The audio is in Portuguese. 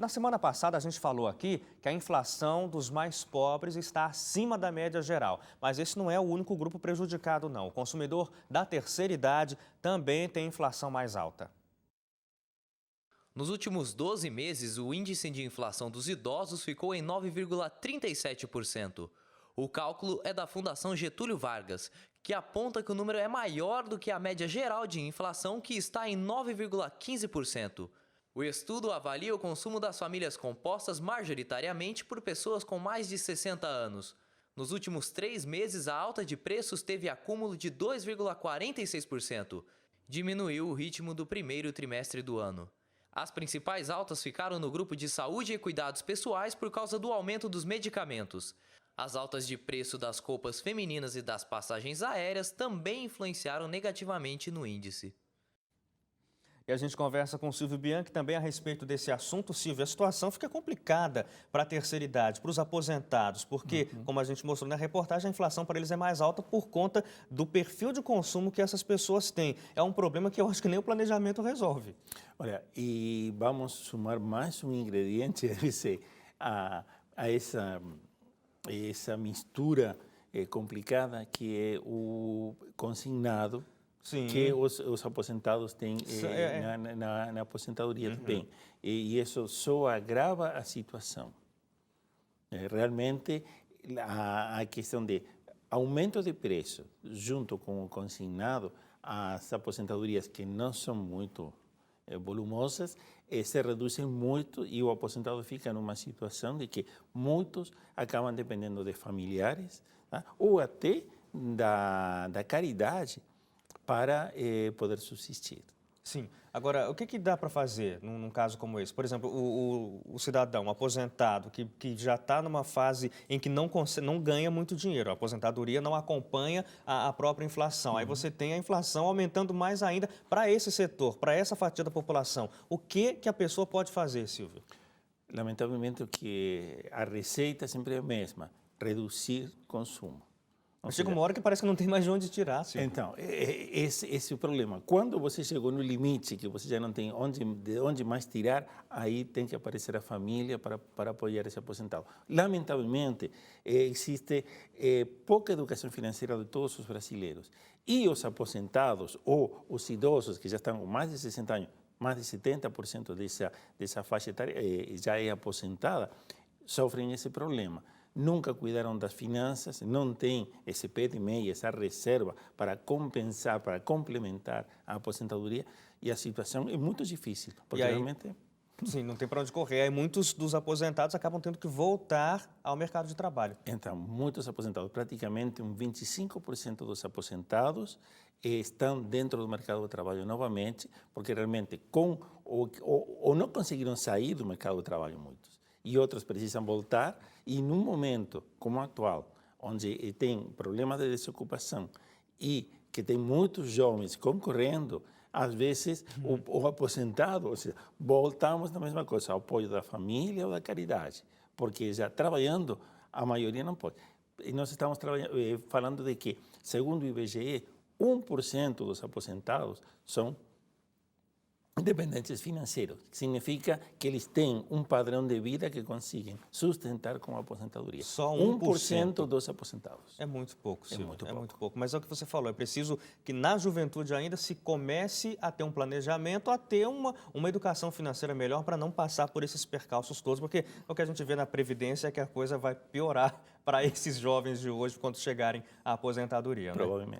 Na semana passada, a gente falou aqui que a inflação dos mais pobres está acima da média geral. Mas esse não é o único grupo prejudicado, não. O consumidor da terceira idade também tem inflação mais alta. Nos últimos 12 meses, o índice de inflação dos idosos ficou em 9,37%. O cálculo é da Fundação Getúlio Vargas, que aponta que o número é maior do que a média geral de inflação, que está em 9,15%. O estudo avalia o consumo das famílias compostas majoritariamente por pessoas com mais de 60 anos. Nos últimos 3 meses, a alta de preços teve acúmulo de 2,46%. Diminuiu o ritmo do primeiro trimestre do ano. As principais altas ficaram no grupo de saúde e cuidados pessoais por causa do aumento dos medicamentos. As altas de preço das roupas femininas e das passagens aéreas também influenciaram negativamente no índice. E a gente conversa com o Silvio Bianchi também a respeito desse assunto. Silvio, a situação fica complicada para a terceira idade, para os aposentados, porque, como a gente mostrou na reportagem, a inflação para eles é mais alta por conta do perfil de consumo que essas pessoas têm. É um problema que eu acho que nem o planejamento resolve. Olha, e vamos somar mais um ingrediente a essa mistura complicada que é o consignado. Sim. Que os aposentados têm na aposentadoria também. E isso só agrava a situação. Realmente, a questão de aumento de preço junto com o consignado, as aposentadorias que não são muito volumosas, se reduzem muito e o aposentado fica numa situação de que muitos acabam dependendo de familiares, tá? Ou até da caridade, para poder subsistir. Sim. Agora, o que dá para fazer num caso como esse? Por exemplo, o cidadão aposentado que já está numa fase em que não ganha muito dinheiro, a aposentadoria não acompanha a própria inflação. Aí você tem a inflação aumentando mais ainda para esse setor, para essa fatia da população. O que a pessoa pode fazer, Silvio? Lamentavelmente, que a receita sempre é a mesma, reduzir consumo. Mas chega uma hora que parece que não tem mais de onde tirar, Silvio. Então, esse é o problema. Quando você chegou no limite, que você já não tem de onde mais tirar, aí tem que aparecer a família para apoiar esse aposentado. Lamentavelmente, existe pouca educação financeira de todos os brasileiros. E os aposentados ou os idosos que já estão com mais de 60 anos, mais de 70% dessa faixa etária já é aposentada, sofrem esse problema. Nunca cuidaram das finanças, não tem esse pé de meia, essa reserva para compensar, para complementar a aposentadoria, e a situação é muito difícil, porque realmente... Sim, não tem para onde correr. Aí muitos dos aposentados acabam tendo que voltar ao mercado de trabalho. Então, muitos aposentados, praticamente 25% dos aposentados estão dentro do mercado de trabalho novamente, porque realmente ou não conseguiram sair do mercado de trabalho muitos, e outros precisam voltar, e num momento como o atual, onde tem problemas de desocupação e que tem muitos jovens concorrendo, às vezes o aposentado, ou seja, voltamos na mesma coisa, ao apoio da família ou da caridade, porque já trabalhando, a maioria não pode. E nós estamos falando de que, segundo o IBGE, 1% dos aposentados são independentes financeiros, que significa que eles têm um padrão de vida que conseguem sustentar com a aposentadoria. Só 1% dos aposentados. É muito pouco, Silvio. É muito pouco. Mas é o que você falou, é preciso que na juventude ainda se comece a ter um planejamento, a ter uma educação financeira melhor para não passar por esses percalços todos, porque o que a gente vê na Previdência é que a coisa vai piorar para esses jovens de hoje quando chegarem à aposentadoria. Provavelmente.